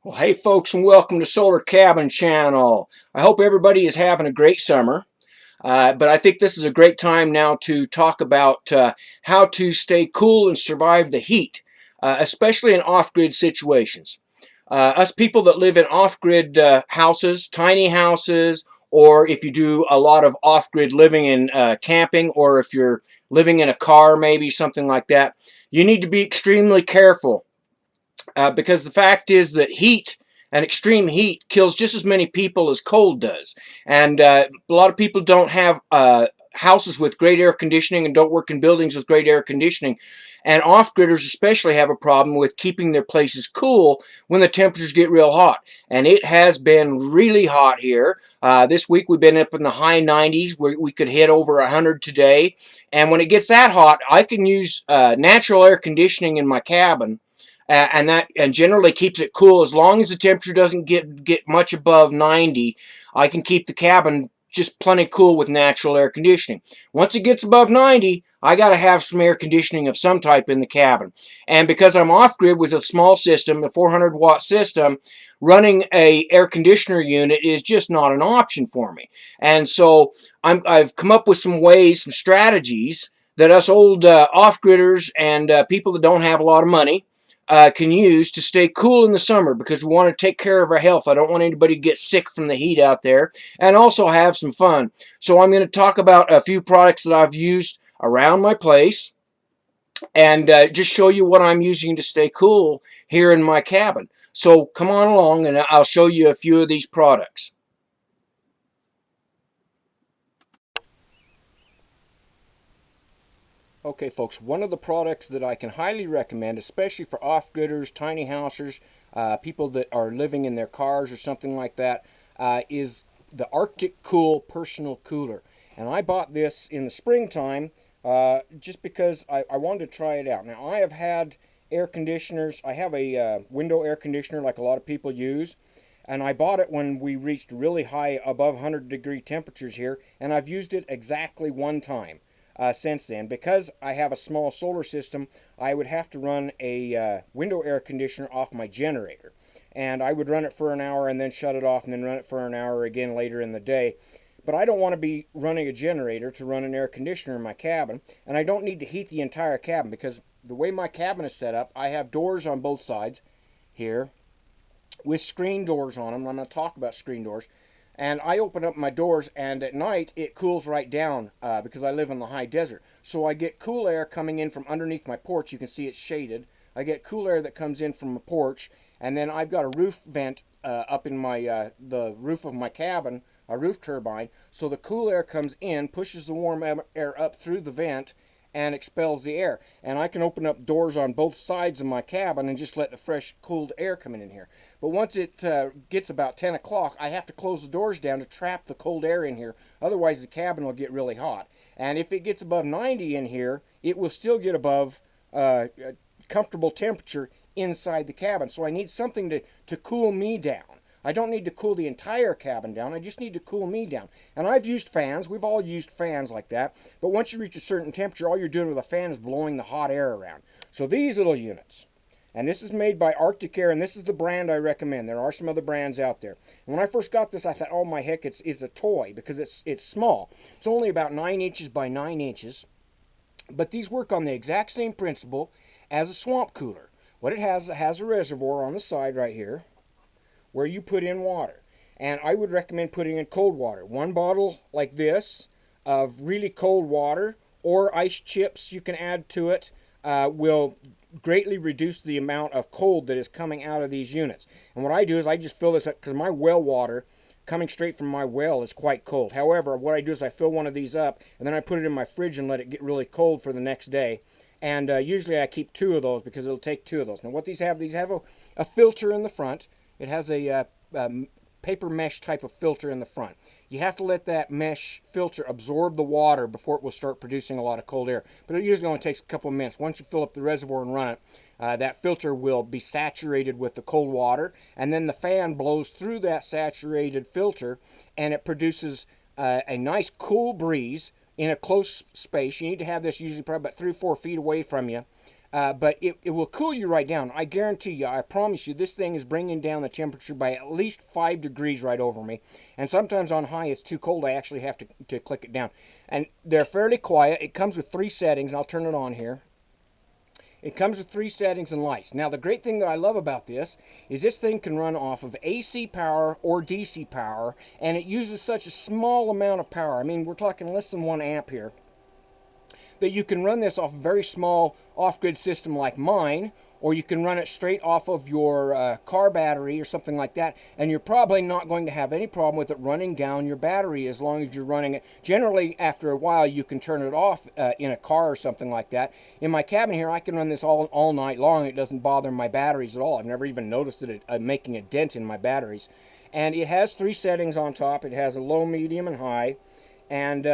Well, hey folks, and welcome to Solar Cabin Channel. I hope everybody is having a great summer. But I think this is a great time now to talk about how to stay cool and survive the heat, especially in off-grid situations. Us people that live in off-grid houses, tiny houses, or if you do a lot of off-grid living in camping, or if you're living in a car, maybe something like that, you need to be extremely careful because the fact is that heat and extreme heat kills just as many people as cold does. And a lot of people don't have houses with great air conditioning and don't work in buildings with great air conditioning. And off-gridders especially have a problem with keeping their places cool when the temperatures get real hot. And it has been really hot here. This week we've been up in the high 90s where we could hit over 100 today. And when it gets that hot, I can use natural air conditioning in my cabin, and generally keeps it cool as long as the temperature doesn't get much above 90. I can keep the cabin just plenty cool with natural air conditioning. Once it gets above 90, I got to have some air conditioning of some type in the cabin. And because I'm off grid with a small system, a 400 watt system, running a air conditioner unit is just not an option for me. And so I've come up with some ways, some strategies that us old off-gridders and people that don't have a lot of money can use to stay cool in the summer, because we want to take care of our health. I don't want anybody to get sick from the heat out there, and also have some fun. So I'm going to talk about a few products that I've used around my place and just show you what I'm using to stay cool here in my cabin. So come on along and I'll show you a few of these products. Okay, folks, one of the products that I can highly recommend, especially for off-gridders, tiny housers, people that are living in their cars or something like that, is the Arctic Cool Personal Cooler. And I bought this in the springtime just because I wanted to try it out. Now, I have had air conditioners. I have a window air conditioner like a lot of people use. And I bought it when we reached really high, above 100-degree temperatures here, and I've used it exactly one time since then. Because I have a small solar system, I would have to run a window air conditioner off my generator. And I would run it for an hour and then shut it off and then run it for an hour again later in the day. But I don't want to be running a generator to run an air conditioner in my cabin, and I don't need to heat the entire cabin because the way my cabin is set up, I have doors on both sides here with screen doors on them. I'm going to talk about screen doors. And I open up my doors, and at night it cools right down because I live in the high desert. So I get cool air coming in from underneath my porch. You can see it's shaded. I get cool air that comes in from the porch, and then I've got a roof vent up in my the roof of my cabin, a roof turbine. So the cool air comes in, pushes the warm air up through the vent, and expels the air. And I can open up doors on both sides of my cabin and just let the fresh, cooled air come in here. But once it gets about 10 o'clock, I have to close the doors down to trap the cold air in here. Otherwise, the cabin will get really hot. And if it gets above 90 in here, it will still get above a comfortable temperature inside the cabin. So I need something to cool me down. I don't need to cool the entire cabin down. I just need to cool me down. And I've used fans. We've all used fans like that. But once you reach a certain temperature, all you're doing with a fan is blowing the hot air around. So these little units, and this is made by Arctic Air, and this is the brand I recommend. There are some other brands out there. And when I first got this, I thought, oh my heck, it's a toy because it's small. It's only about 9 inches by 9 inches. But these work on the exact same principle as a swamp cooler. What it has a reservoir on the side right here where you put in water. And I would recommend putting in cold water. One bottle like this of really cold water or ice chips you can add to it will greatly reduce the amount of cold that is coming out of these units. And what I do is I just fill this up because my well water coming straight from my well is quite cold. However, what I do is I fill one of these up and then I put it in my fridge and let it get really cold for the next day. And usually I keep 2 of those because it'll take 2 of those. Now what these have a filter in the front. It has a paper mesh type of filter in the front. You have to let that mesh filter absorb the water before it will start producing a lot of cold air. But it usually only takes a couple of minutes. Once you fill up the reservoir and run it, that filter will be saturated with the cold water, and then the fan blows through that saturated filter, and it produces a nice cool breeze in a close space. You need to have this usually probably about 3 or 4 feet away from you but it will cool you right down. I guarantee you, I promise you, this thing is bringing down the temperature by at least 5 degrees right over me. And sometimes on high, it's too cold. I actually have to click it down. And they're fairly quiet. It comes with 3 settings, and I'll turn it on here. It comes with 3 settings and lights. Now, the great thing that I love about this is this thing can run off of AC power or DC power, and it uses such a small amount of power. I mean, we're talking less than 1 amp here, that you can run this off a very small off-grid system like mine, or you can run it straight off of your car battery or something like that, and you're probably not going to have any problem with it running down your battery as long as you're running it. Generally, after a while, you can turn it off in a car or something like that. In my cabin here, I can run this all night long. It doesn't bother my batteries at all. I've never even noticed it making a dent in my batteries. And it has 3 settings on top. It has a low, medium, and high, and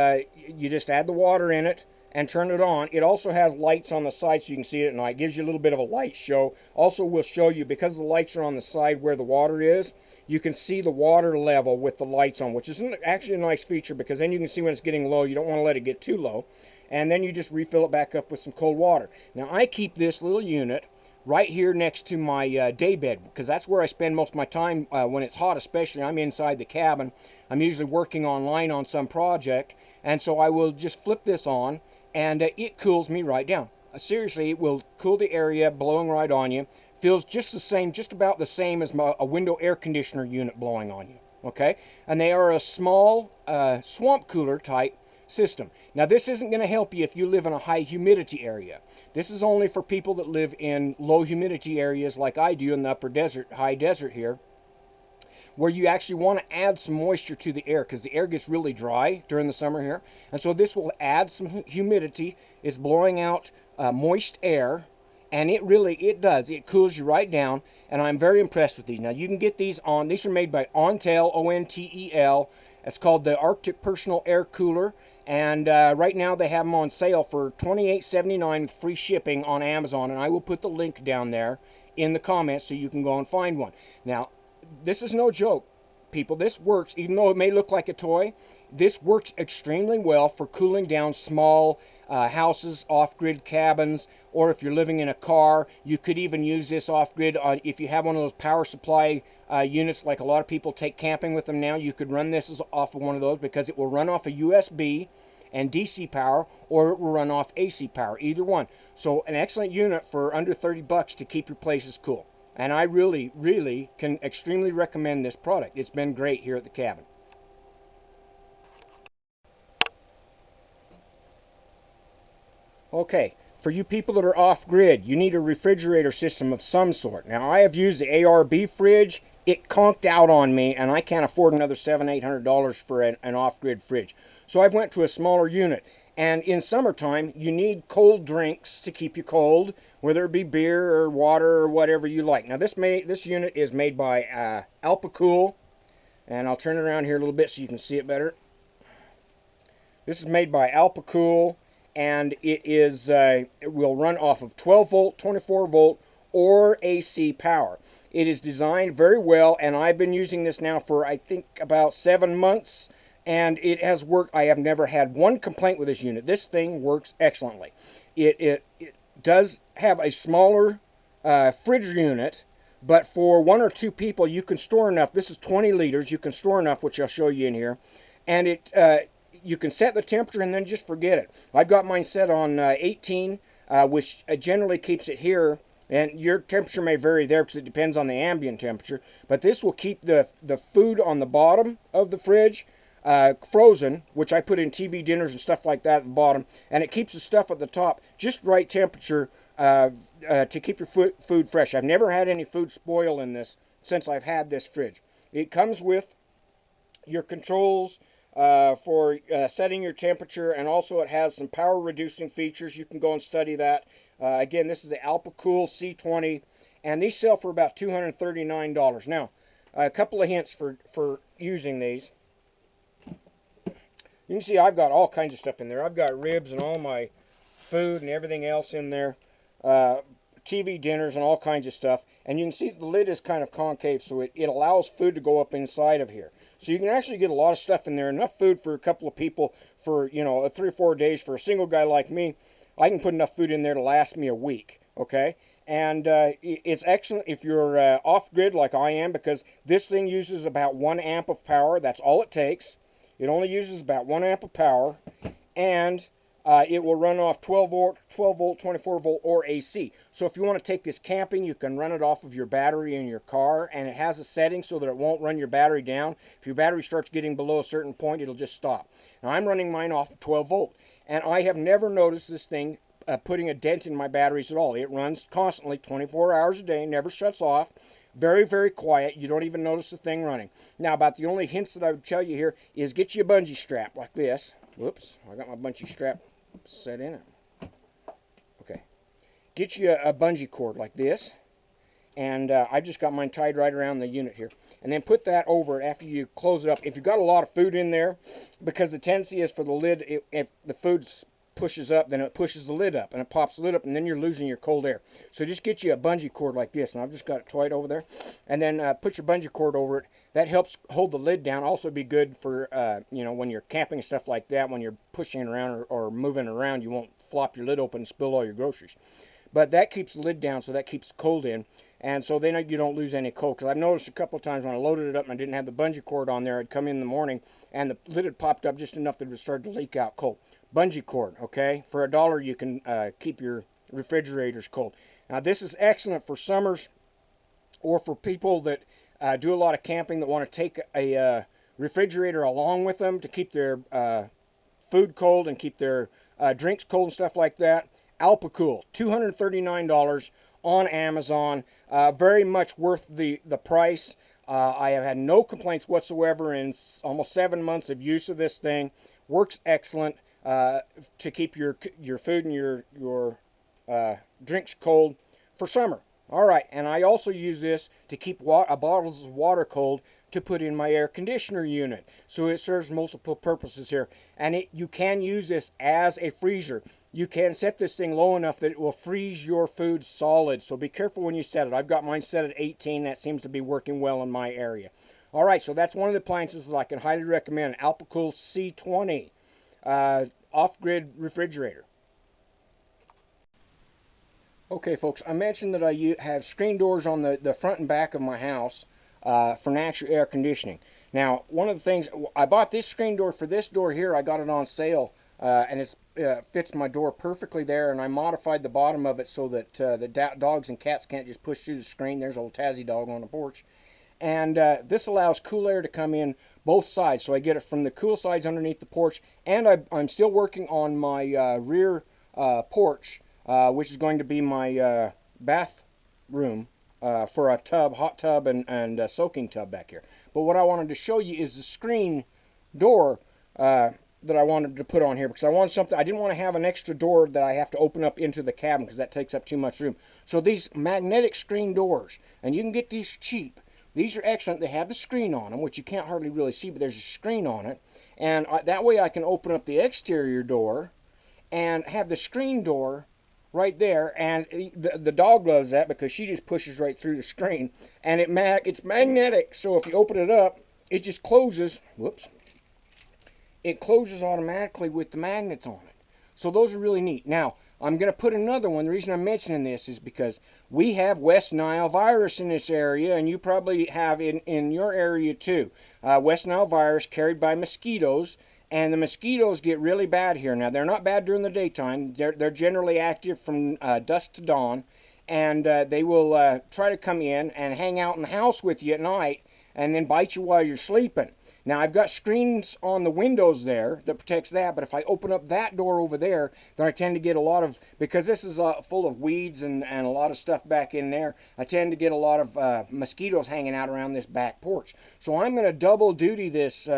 you just add the water in it and turn it on. It also has lights on the side so you can see it at night. It gives you a little bit of a light show. Also will show you, because the lights are on the side where the water is, you can see the water level with the lights on, which is actually a nice feature, because then you can see when it's getting low. You don't want to let it get too low. And then you just refill it back up with some cold water. Now, I keep this little unit right here next to my day bed, because that's where I spend most of my time when it's hot. Especially, I'm inside the cabin. I'm usually working online on some project, and so I will just flip this on, and it cools me right down. Seriously, it will cool the area, blowing right on you. Feels just the same, just about the same as a window air conditioner unit blowing on you. Okay, and they are a small swamp cooler type system. Now, this isn't going to help you if you live in a high humidity area. This is only for people that live in low humidity areas like I do in the upper desert, high desert here, where you actually want to add some moisture to the air, because the air gets really dry during the summer here. And so this will add some humidity. It's blowing out moist air, and it does. It cools you right down, and I'm very impressed with these. Now, you can get these these are made by Ontel, O-N-T-E-L. It's called the Arctic Personal Air Cooler, and right now they have them on sale for $28.79 with free shipping on Amazon, and I will put the link down there in the comments so you can go and find one. Now, this is no joke, people. This works. Even though it may look like a toy, this works extremely well for cooling down small houses, off-grid cabins, or if you're living in a car. You could even use this off-grid if you have one of those power supply units, like a lot of people take camping with them now. You could run this off of one of those, because it will run off a USB and DC power, or it will run off AC power, either one. So an excellent unit for under 30 bucks to keep your places cool. And I really, really can extremely recommend this product. It's been great here at the cabin. Okay, for you people that are off-grid, you need a refrigerator system of some sort. Now, I have used the ARB fridge. It conked out on me, and I can't afford another $700-800 for an off-grid fridge. So I went to a smaller unit. And in summertime, you need cold drinks to keep you cold, whether it be beer or water or whatever you like. Now, this unit is made by Alpacool, and I'll turn it around here a little bit so you can see it better. This is made by Alpacool, and it will run off of 12 volt, 24 volt, or AC power. It is designed very well, and I've been using this now for, I think, about 7 months. And it has worked. I have never had one complaint with this unit. This thing works excellently. It does have a smaller fridge unit, but for 1 or 2 people, you can store enough. This is 20 liters. You can store enough, which I'll show you in here. And you can set the temperature and then just forget it. I've got mine set on 18, which generally keeps it here. And your temperature may vary there because it depends on the ambient temperature. But this will keep the food on the bottom of the fridge frozen, which I put in TV dinners and stuff like that at the bottom, and it keeps the stuff at the top just right temperature to keep your food fresh. I've never had any food spoil in this since I've had this fridge. It comes with your controls for setting your temperature, and also it has some power reducing features. You can go and study that. Again, this is the Alpacool C20, and these sell for about $239. Now, a couple of hints for using these. You can see I've got all kinds of stuff in there. I've got ribs and all my food and everything else in there. TV dinners and all kinds of stuff. And you can see the lid is kind of concave, so it allows food to go up inside of here. So you can actually get a lot of stuff in there. Enough food for a couple of people for, 3 or 4 days. For a single guy like me, I can put enough food in there to last me a week. Okay, and it's excellent if you're off-grid like I am, because this thing uses about 1 amp of power. That's all it takes. It only uses about 1 amp of power, and it will run off 12 volt, 24 volt, or AC. So if you want to take this camping, you can run it off of your battery in your car, and it has a setting so that it won't run your battery down. If your battery starts getting below a certain point, it'll just stop. Now I'm running mine off of 12 volt, and I have never noticed this thing putting a dent in my batteries at all. It runs constantly, 24 hours a day, never shuts off. Very, very quiet. You don't even notice the thing running. Now, about the only hints that I would tell you here is get you a bungee strap like this. Whoops, I got my bungee strap set in it. Okay. Get you a bungee cord like this. And I've just got mine tied right around the unit here. And then put that over it after you close it up. If you've got a lot of food in there, because the tendency is for the lid, if the food pushes up, then it pushes the lid up, and it pops the lid up, and then you're losing your cold air. So just get you a bungee cord like this, and I've just got it tied over there, and then put your bungee cord over it. That helps hold the lid down. Also be good for, you know, when you're camping and stuff like that, when you're pushing it around or moving around, you won't flop your lid open and spill all your groceries. But that keeps the lid down, so that keeps cold in, and so then you don't lose any cold. Because I've noticed a couple of times when I loaded it up and I didn't have the bungee cord on there, I'd come in the morning, and the lid had popped up just enough that it would start to leak out cold. Bungee cord, okay? For $1, you can keep your refrigerators cold. Now, this is excellent for summers or for people that do a lot of camping that want to take a refrigerator along with them to keep their food cold and keep their drinks cold and stuff like that. Alpacool, $239 on Amazon. Very much worth the price. I have had no complaints whatsoever in almost 7 months of use of this thing. Works excellent to keep your food and your drinks cold for summer. All right, and I also use this to keep bottles of water cold to put in my air conditioner unit. So it serves multiple purposes here. And you can use this as a freezer. You can set this thing low enough that it will freeze your food solid. So be careful when you set it. I've got mine set at 18. That seems to be working well in my area. All right, so that's one of the appliances that I can highly recommend, an Alpacool C20 off-grid refrigerator. Okay, folks, I mentioned that I have screen doors on the front and back of my house for natural air conditioning. Now, one of the things, I bought this screen door for this door here. I got it on sale, and it fits my door perfectly there, and I modified the bottom of it so that the dogs and cats can't just push through the screen. There's old Tazzy dog on the porch. And this allows cool air to come in both sides, so I get it from the cool sides underneath the porch, and I'm still working on my rear porch, which is going to be my bathroom for a tub, hot tub, and a soaking tub back here. But what I wanted to show you is the screen door that I wanted to put on here, because I wanted something. I didn't want to have an extra door that I have to open up into the cabin, because that takes up too much room. So these magnetic screen doors, and you can get these cheap. These are excellent. They have the screen on them, which you can't hardly really see, but there's a screen on it. And that way I can open up the exterior door and have the screen door right there. And the dog loves that because she just pushes right through the screen. And it's magnetic, so if you open it up, it just closes. Whoops. It closes automatically with the magnets on it. So those are really neat. Now, I'm going to put another one. The reason I'm mentioning this is because we have West Nile virus in this area, and you probably have in your area too. West Nile virus carried by mosquitoes, and the mosquitoes get really bad here. Now, they're not bad during the daytime. They're generally active from dusk to dawn, and they will try to come in and hang out in the house with you at night and then bite you while you're sleeping. Now, I've got screens on the windows there that protects that, but if I open up that door over there, then I tend to get a lot of, because this is full of weeds and a lot of stuff back in there, I tend to get a lot of mosquitoes hanging out around this back porch. So I'm going to double duty this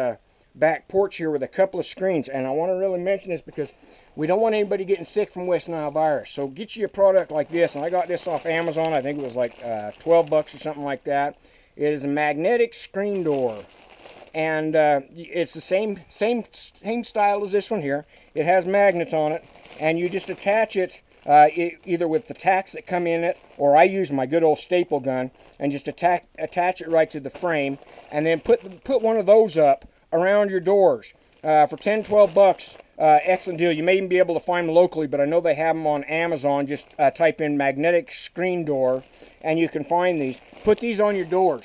back porch here with a couple of screens, and I want to really mention this because we don't want anybody getting sick from West Nile virus. So get you a product like this, and I got this off Amazon. I think it was like 12 bucks or something like that. It is a magnetic screen door. And it's the same style as this one here. It has magnets on it, and you just attach it either with the tacks that come in it, or I use my good old staple gun and just attach it right to the frame, and then put one of those up around your doors. for 10, 12 bucks. Excellent deal. You may even be able to find them locally, but I know they have them on Amazon. Just type in magnetic screen door, and you can find these. Put these on your doors.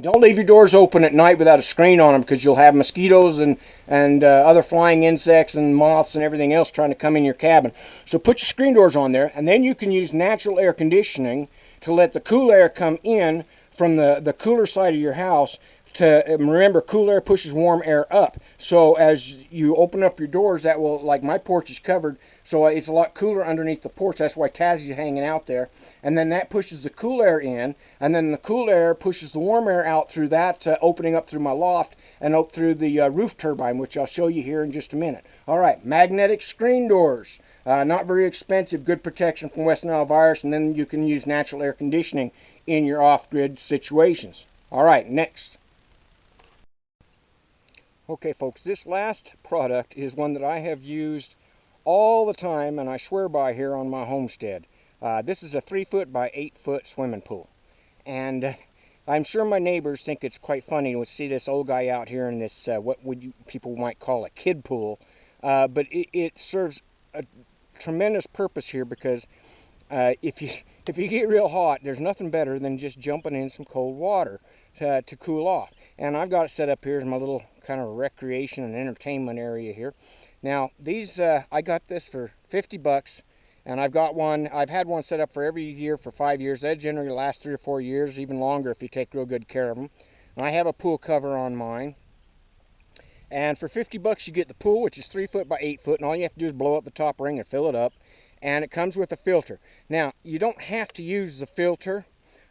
Don't leave your doors open at night without a screen on them, because you'll have mosquitoes and other flying insects and moths and everything else trying to come in your cabin. So put your screen doors on there, and then you can use natural air conditioning to let the cool air come in from the cooler side of your house. To remember, cool air pushes warm air up. So as you open up your doors, that will, like my porch is covered, so it's a lot cooler underneath the porch. That's why Tazzie's hanging out there. And then that pushes the cool air in, and then the cool air pushes the warm air out through that opening up through my loft and up through the roof turbine, which I'll show you here in just a minute. All right, magnetic screen doors. Not very expensive, good protection from West Nile virus, and then you can use natural air conditioning in your off-grid situations. All right, next. Okay, folks, this last product is one that I have used all the time, and I swear by here on my homestead. This is a 3-foot by 8-foot swimming pool, and I'm sure my neighbors think it's quite funny to see this old guy out here in this what people might call a kid pool, but it serves a tremendous purpose here, because if you get real hot, there's nothing better than just jumping in some cold water to cool off. And I've got it set up here as my little kind of recreation and entertainment area here. Now these I got this for 50 bucks, and I've had one set up for every year for 5 years. That generally lasts 3 or 4 years, even longer if you take real good care of them. And I have a pool cover on mine. And for 50 bucks you get the pool, which is 3 foot by 8 foot, and all you have to do is blow up the top ring and fill it up. And it comes with a filter. Now, you don't have to use the filter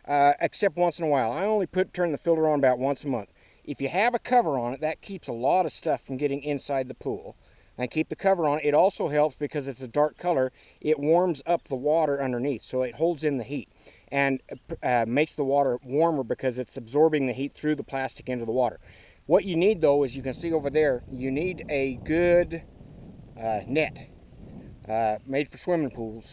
except once in a while. I only turn the filter on about once a month. If you have a cover on it, that keeps a lot of stuff from getting inside the pool. And keep the cover on. It also helps because it's a dark color. It warms up the water underneath, so it holds in the heat and makes the water warmer because it's absorbing the heat through the plastic into the water. What you need, though, as you can see over there, you need a good net made for swimming pools.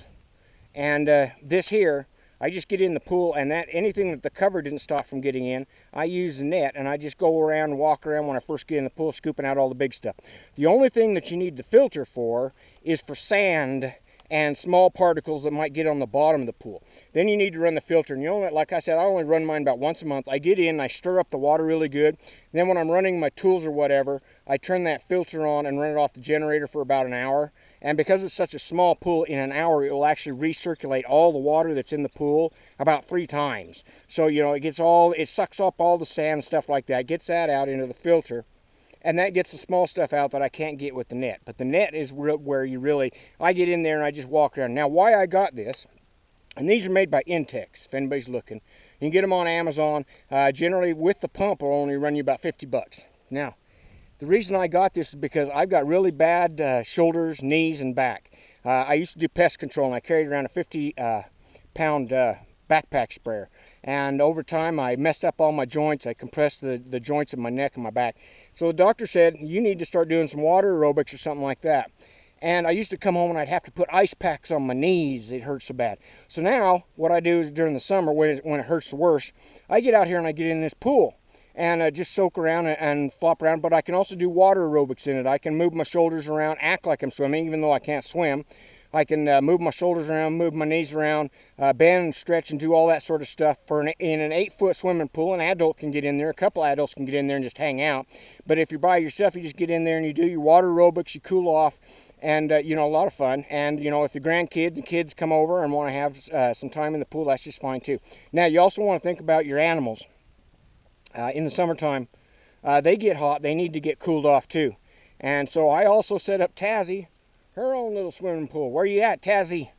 And this here, I just get in the pool, and anything that the cover didn't stop from getting in, I use the net, and I just go around and walk around when I first get in the pool, scooping out all the big stuff. The only thing that you need the filter for is for sand and small particles that might get on the bottom of the pool. Then you need to run the filter, and you know, like I said, I only run mine about once a month. I get in, I stir up the water really good, and then when I'm running my tools or whatever, I turn that filter on and run it off the generator for about an hour. And because it's such a small pool, in an hour it will actually recirculate all the water that's in the pool about 3 times. So, you know, it sucks up all the sand and stuff like that, gets that out into the filter, and that gets the small stuff out that I can't get with the net. But the net is where I get in there and I just walk around. Now, why I got this, and these are made by Intex, if anybody's looking. You can get them on Amazon. Generally, with the pump, will only run you about 50 bucks. Now, the reason I got this is because I've got really bad shoulders, knees, and back. I used to do pest control, and I carried around a 50-pound backpack sprayer. And over time, I messed up all my joints. I compressed the joints of my neck and my back. So the doctor said, you need to start doing some water aerobics or something like that. And I used to come home and I'd have to put ice packs on my knees. It hurt so bad. So now, what I do is during the summer, when it hurts the worst, I get out here and I get in this pool and just soak around and flop around. But I can also do water aerobics in it. I can move my shoulders around, act like I'm swimming, even though I can't swim. I can move my shoulders around, move my knees around, bend and stretch and do all that sort of stuff. In an 8-foot swimming pool, an adult can get in there. A couple adults can get in there and just hang out. But if you're by yourself, you just get in there and you do your water aerobics, you cool off, and you know, a lot of fun. And you know, if the grandkids and kids come over and want to have some time in the pool, that's just fine too. Now, you also want to think about your animals. In the summertime, they get hot. They need to get cooled off too. And so I also set up Tazzie her own little swimming pool. Where you at, Tazzie?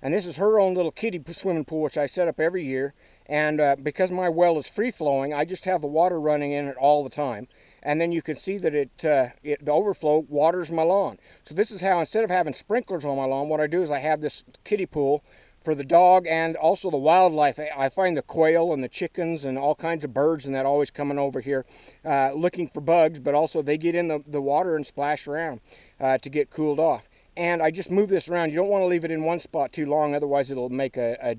And this is her own little kiddie swimming pool, which I set up every year. And because my well is free-flowing, I just have the water running in it all the time. And then you can see that the overflow waters my lawn. So this is how, instead of having sprinklers on my lawn, what I do is I have this kiddie pool for the dog and also the wildlife. I find the quail and the chickens and all kinds of birds and that always coming over here looking for bugs, but also they get in the water and splash around to get cooled off. And I just move this around. You don't want to leave it in one spot too long, otherwise it'll make a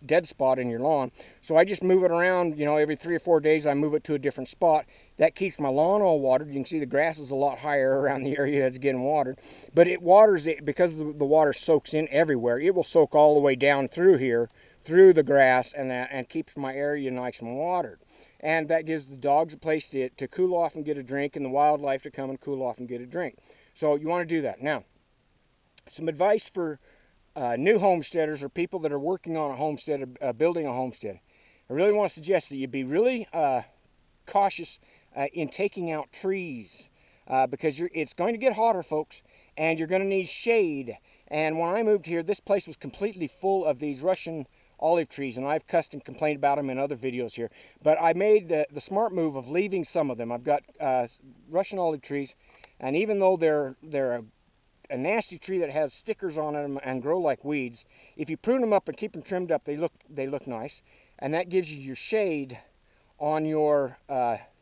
dead spot in your lawn. So I just move it around, you know, every 3 or 4 days I move it to a different spot. That keeps my lawn all watered. You can see the grass is a lot higher around the area that's getting watered. But it waters it because the water soaks in everywhere. It will soak all the way down through here, through the grass, and keeps my area nice and watered. And that gives the dogs a place to cool off and get a drink, and the wildlife to come and cool off and get a drink. So you want to do that. Now, some advice for new homesteaders or people that are working on a homestead, building a homestead. I really want to suggest that you be really cautious in taking out trees because it's going to get hotter, folks, and you're going to need shade. And when I moved here, this place was completely full of these Russian olive trees, and I've cussed and complained about them in other videos here. But I made the smart move of leaving some of them. I've got Russian olive trees, and even though they're a nasty tree that has stickers on them and grow like weeds, if you prune them up and keep them trimmed up, they look nice, and that gives you your shade on your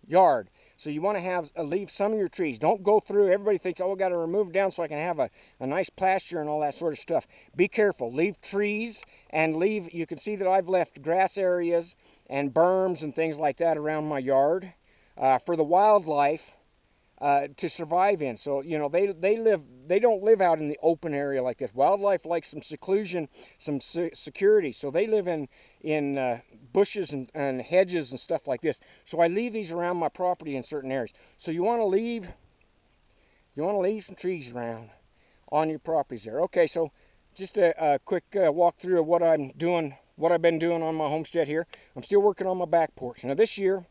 yard. So you want to have leave some of your trees. Don't go through. Everybody thinks, oh, I got to remove them down so I can have a nice pasture and all that sort of stuff. Be careful. Leave trees and leave. You can see that I've left grass areas and berms and things like that around my yard for the wildlife to survive in. So, you know, they don't live out in the open area like this. Wildlife likes some seclusion, some security. So they live in bushes and hedges and stuff like this. So I leave these around my property in certain areas. So you want to leave some trees around on your properties there. Okay, so just a quick walkthrough of what I'm doing, what I've been doing on my homestead here. I'm still working on my back porch. Now this year,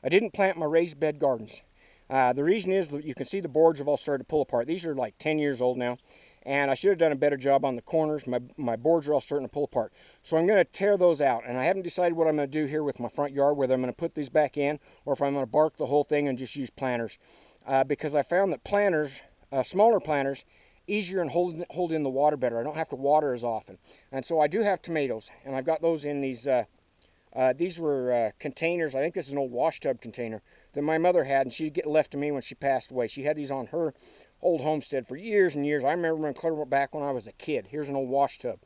I didn't plant my raised bed gardens. The reason is that you can see the boards have all started to pull apart. These are like 10 years old now, and I should have done a better job on the corners. My boards are all starting to pull apart. So I'm going to tear those out, and I haven't decided what I'm going to do here with my front yard, whether I'm going to put these back in or if I'm going to bark the whole thing and just use planters. Because I found that planters, smaller planters, easier and hold in the water better. I don't have to water as often. And so I do have tomatoes, and I've got those in these were containers. I think this is an old wash tub container that my mother had, and she left to me when she passed away. She had these on her old homestead for years and years. I remember them clear back when I was a kid. Here's an old wash tub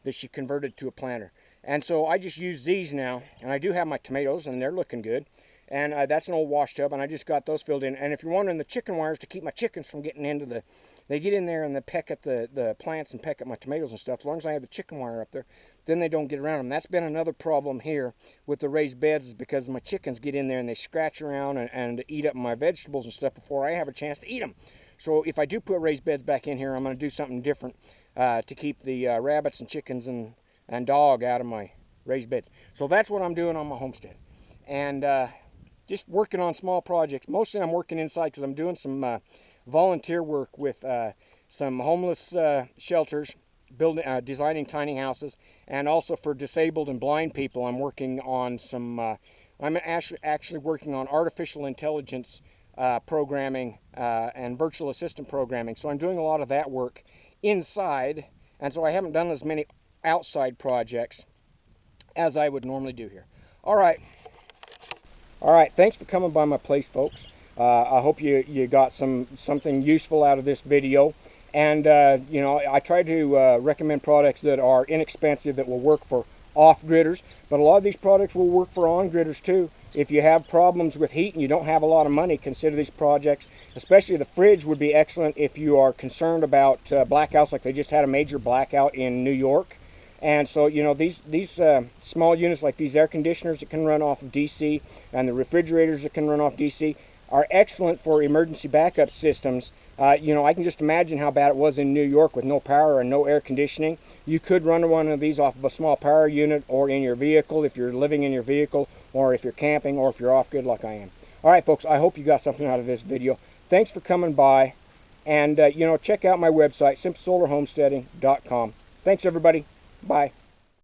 that she converted to a planter. And so I just use these now, and I do have my tomatoes, and they're looking good. And that's an old wash tub, and I just got those filled in. And if you're wondering, the chicken wires to keep my chickens from getting into they get in there and they peck at the plants and peck at my tomatoes and stuff. As long as I have the chicken wire up there, then they don't get around them. That's been another problem here with the raised beds, is because my chickens get in there and they scratch around and eat up my vegetables and stuff before I have a chance to eat them. So if I do put raised beds back in here, I'm going to do something different to keep the rabbits and chickens and dog out of my raised beds. So that's what I'm doing on my homestead. And just working on small projects. Mostly I'm working inside because I'm doing some volunteer work with some homeless shelters, designing tiny houses, and also for disabled and blind people. I'm working on some, I'm actually working on artificial intelligence programming and virtual assistant programming. So I'm doing a lot of that work inside, and so I haven't done as many outside projects as I would normally do here. All right, thanks for coming by my place, folks. I hope you got something useful out of this video. And, you know, I try to recommend products that are inexpensive, that will work for off-gridders. But a lot of these products will work for on-gridders, too. If you have problems with heat and you don't have a lot of money, consider these projects. Especially the fridge would be excellent if you are concerned about blackouts, like they just had a major blackout in New York. And so, you know, these small units, like these air conditioners that can run off of DC and the refrigerators that can run off DC, are excellent for emergency backup systems. You know, I can just imagine how bad it was in New York with no power and no air conditioning. You could run one of these off of a small power unit or in your vehicle if you're living in your vehicle, or if you're camping, or if you're off-grid like I am. All right, folks, I hope you got something out of this video. Thanks for coming by. And, you know, check out my website, simplesolarhomesteading.com. Thanks, everybody. Bye.